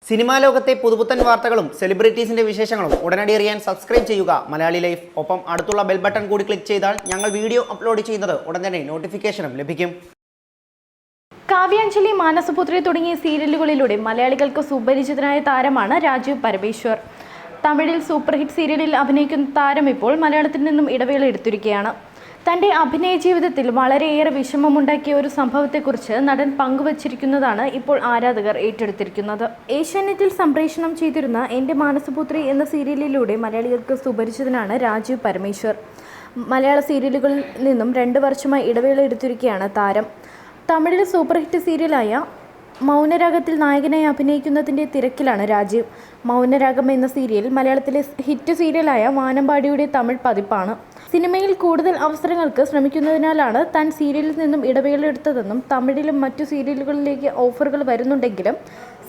Cinema ലോകത്തെ പുതുപുത്തൻ വാർത്തകളും സെലിബ്രിറ്റീസിന്റെ വിശേഷങ്ങളും ഉടനടി അറിയാൻ സബ്സ്ക്രൈബ് ചെയ്യുക മലയാളി ലൈഫ്. ഒപ്പം അടുത്തുള്ള ബെൽ ബട്ടൺ കൂടി ക്ലിക്ക് ചെയ്താൽ ഞങ്ങൾ വീഡിയോ അപ്ലോഡ് ചെയ്യുന്നത് ഉടൻ തന്നെ നോട്ടിഫിക്കേഷനും ലഭിക്കും. കാവ്യാഞ്ജലി, മാനസപുത്രി തുടങ്ങിയ സീരിയലുകളിലൂടെ മലയാളികൾക്ക് സുപരിചിതനായ താരമാണ് രാജീവ് പരമേശ്വർ. തമിഴിൽ സൂപ്പർ ഹിറ്റ് സീരിയലിൽ അഭിനയിക്കുന്ന താരം ഇപ്പോൾ മലയാളത്തിൽ നിന്നും ഇടവേള എടുത്തിരിക്കുകയാണ്. തൻ്റെ അഭിനയ ജീവിതത്തിൽ വളരെയേറെ വിഷമമുണ്ടാക്കിയ ഒരു സംഭവത്തെക്കുറിച്ച് നടൻ പങ്കുവച്ചിരിക്കുന്നതാണ് ഇപ്പോൾ ആരാധകർ ഏറ്റെടുത്തിരിക്കുന്നത്. ഏഷ്യാനെറ്റിൽ സംപ്രേഷണം ചെയ്തിരുന്ന എൻ്റെ മാനസപുത്രി എന്ന സീരിയലിലൂടെ മലയാളികൾക്ക് സുപരിചിതനാണ് രാജീവ് പരമേശ്വർ. മലയാള സീരിയലുകളിൽ നിന്നും 2 വർഷമായി ഇടവേള എടുത്തിരിക്കുകയാണ് താരം. തമിഴിൽ സൂപ്പർ ഹിറ്റ് സീരിയലായ മൗനരാഗത്തിൽ നായകനായി അഭിനയിക്കുന്നതിൻ്റെ തിരക്കിലാണ് രാജീവ്. മൗനരാഗം എന്ന സീരിയൽ മലയാളത്തിലെ ഹിറ്റ് സീരിയലായ വാനമ്പാടിയുടെ തമിഴ് പതിപ്പാണ്. സിനിമയിൽ കൂടുതൽ അവസരങ്ങൾക്ക് ശ്രമിക്കുന്നതിനാലാണ് താൻ സീരിയലിൽ നിന്നും ഇടവേള എടുത്തതെന്നും തമിഴിലും മറ്റു സീരിയലുകളിലേക്ക് ഓഫറുകൾ വരുന്നുണ്ടെങ്കിലും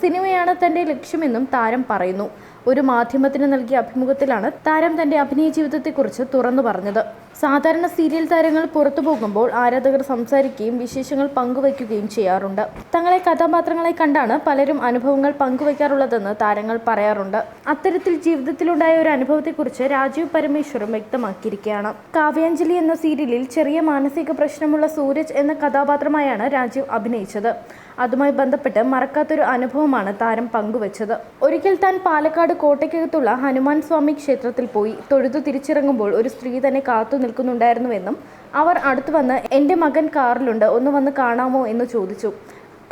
സിനിമയാണ് തൻ്റെ ലക്ഷ്യമെന്നും താരം പറയുന്നു. ഒരു മാധ്യമത്തിന് നൽകിയ അഭിമുഖത്തിലാണ് താരം തൻ്റെ അഭിനയ ജീവിതത്തെക്കുറിച്ച് തുറന്നു പറഞ്ഞത്. സാധാരണ സീരിയൽ താരങ്ങൾ പുറത്തു പോകുമ്പോൾ ആരാധകർ സംസാരിക്കുകയും വിശേഷങ്ങൾ പങ്കുവയ്ക്കുകയും ചെയ്യാറുണ്ട്. തങ്ങളെ കഥാപാത്രങ്ങളെ കണ്ടാണ് പലരും അനുഭവങ്ങൾ പങ്കുവയ്ക്കാറുള്ളതെന്ന് താരങ്ങൾ പറയാറുണ്ട്. അത്തരത്തിൽ ജീവിതത്തിലുണ്ടായ ഒരു അനുഭവത്തെക്കുറിച്ച് രാജീവ് പരമേശ്വറും വ്യക്തമാക്കിയിരിക്കുകയാണ്. കാവ്യാഞ്ജലി എന്ന സീരിയലിൽ ചെറിയ മാനസിക പ്രശ്നമുള്ള സൂരജ് എന്ന കഥാപാത്രമായാണ് രാജീവ് അഭിനയിച്ചത്. അതുമായി ബന്ധപ്പെട്ട് മറക്കാത്തൊരു അനുഭവമാണ് താരം പങ്കുവച്ചത്. ഒരിക്കൽ താൻ പാലക്കാട് കോട്ടയ്ക്കകത്തുള്ള ഹനുമാൻ സ്വാമി ക്ഷേത്രത്തിൽ പോയി തൊഴുതു തിരിച്ചിറങ്ങുമ്പോൾ ഒരു സ്ത്രീ തന്നെ കാത്തു നിൽക്കുന്നുണ്ടായിരുന്നുവെന്നും അവർ അടുത്തു വന്ന് എൻ്റെ മകൻ കാറിലുണ്ട്, ഒന്ന് വന്ന് കാണാമോ എന്ന് ചോദിച്ചു.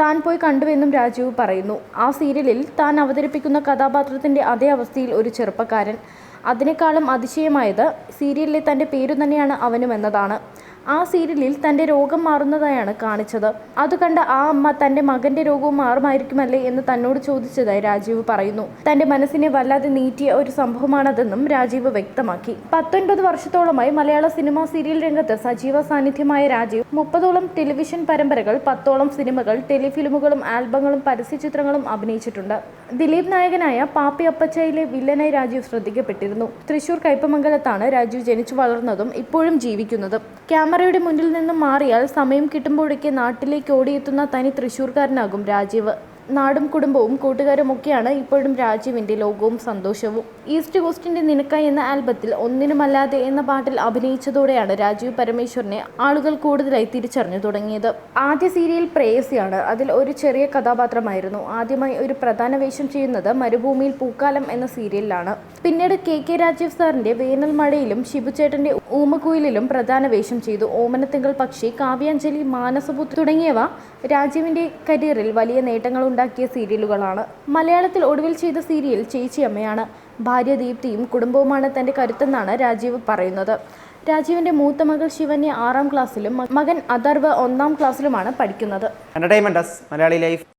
താൻ പോയി കണ്ടുവെന്നും രാജീവ് പറയുന്നു. ആ സീരിയലിൽ താൻ അവതരിപ്പിക്കുന്ന കഥാപാത്രത്തിൻ്റെ അതേ അവസ്ഥയിൽ ഒരു ചെറുപ്പക്കാരൻ. അതിനേക്കാളും അതിശയമായത് സീരിയലിലെ തൻ്റെ പേരു തന്നെയാണ് അവനുമെന്നതാണ്. ആ സീരിയലിൽ തൻ്റെ രോഗം മാറുന്നതായാണ് കാണിച്ചത്. അതുകണ്ട ആ അമ്മ തൻ്റെ മകൻ്റെ രോഗവും മാറുമായിരിക്കുമല്ലേ എന്ന് തന്നോട് ചോദിച്ചതായി രാജീവ് പറയുന്നു. തൻ്റെ മനസ്സിനെ വല്ലാതെ നീറ്റിയ ഒരു സംഭവമാണതെന്നും രാജീവ് വ്യക്തമാക്കി. 19 വർഷത്തോളമായി മലയാള സിനിമാ സീരിയൽ രംഗത്ത് സജീവ സാന്നിധ്യമായ രാജീവ് 30ഓളം ടെലിവിഷൻ പരമ്പരകൾ, 10ഓളം സിനിമകൾ, ടെലിഫിലിമുകളും ആൽബങ്ങളും പരസ്യചിത്രങ്ങളും അഭിനയിച്ചിട്ടുണ്ട്. ദിലീപ് നായകനായ പാപ്പി അപ്പച്ചയിലെ വില്ലനായി രാജീവ് ശ്രദ്ധിക്കപ്പെട്ടിരുന്നു. തൃശൂർ കയ്പമംഗലത്താണ് രാജീവ് ജനിച്ചു വളർന്നതും ഇപ്പോഴും ജീവിക്കുന്നതും. ക്യാമറയുടെ മുന്നിൽ നിന്നും മാറിയാൽ സമയം കിട്ടുമ്പോഴൊക്കെ നാട്ടിലേക്ക് ഓടിയെത്തുന്ന തനി തൃശ്ശൂർക്കാരനാകും രാജീവ്. നാടും കുടുംബവും കൂട്ടുകാരും ഒക്കെയാണ് ഇപ്പോഴും രാജീവിൻ്റെ ലോകവും സന്തോഷവും. ഈസ്റ്റ് കോസ്റ്റിൻ്റെ നിനക്കായി എന്ന ആൽബത്തിൽ ഒന്നിനുമല്ലാതെ എന്ന പാട്ടിൽ അഭിനയിച്ചതോടെയാണ് രാജീവ് പരമേശ്വറിനെ ആളുകൾ കൂടുതലായി തിരിച്ചറിഞ്ഞു തുടങ്ങിയത്. ആദ്യ സീരിയൽ പ്രേയസിയാണ്. അതിൽ ഒരു ചെറിയ കഥാപാത്രമായിരുന്നു. ആദ്യമായി ഒരു പ്രധാന വേഷം ചെയ്യുന്നത് മരുഭൂമിയിൽ പൂക്കാലം എന്ന സീരിയലിലാണ്. പിന്നീട് കെ രാജീവ് സാറിൻ്റെ വേനൽ മഴയിലും ഷിബുചേട്ടൻ്റെ ഊമക്കുയിലും പ്രധാന വേഷം ചെയ്തു. ഓമനത്തിങ്കൾ പക്ഷി, കാവ്യാഞ്ജലി, മാനസപുത്രി തുടങ്ങിയവ രാജീവിൻ്റെ കരിയറിൽ വലിയ നേട്ടങ്ങൾ ഉണ്ടാക്കിയ സീരിയലുകളാണ്. മലയാളത്തിൽ ഒടുവിൽ ചെയ്ത സീരിയൽ ചേച്ചിയമ്മയാണ്. ഭാര്യ ദീപ്തിയും കുടുംബവുമാണ് തൻ്റെ കരുത്തെന്നാണ് രാജീവ് പറയുന്നത്. രാജീവിൻ്റെ മൂത്ത മകൾ ശിവന്യ 6ാം ക്ലാസ്സിലും മകൻ അഥർവ് 1ാം ക്ലാസ്സിലുമാണ് പഠിക്കുന്നത്. Entertainment desk, Malayali life.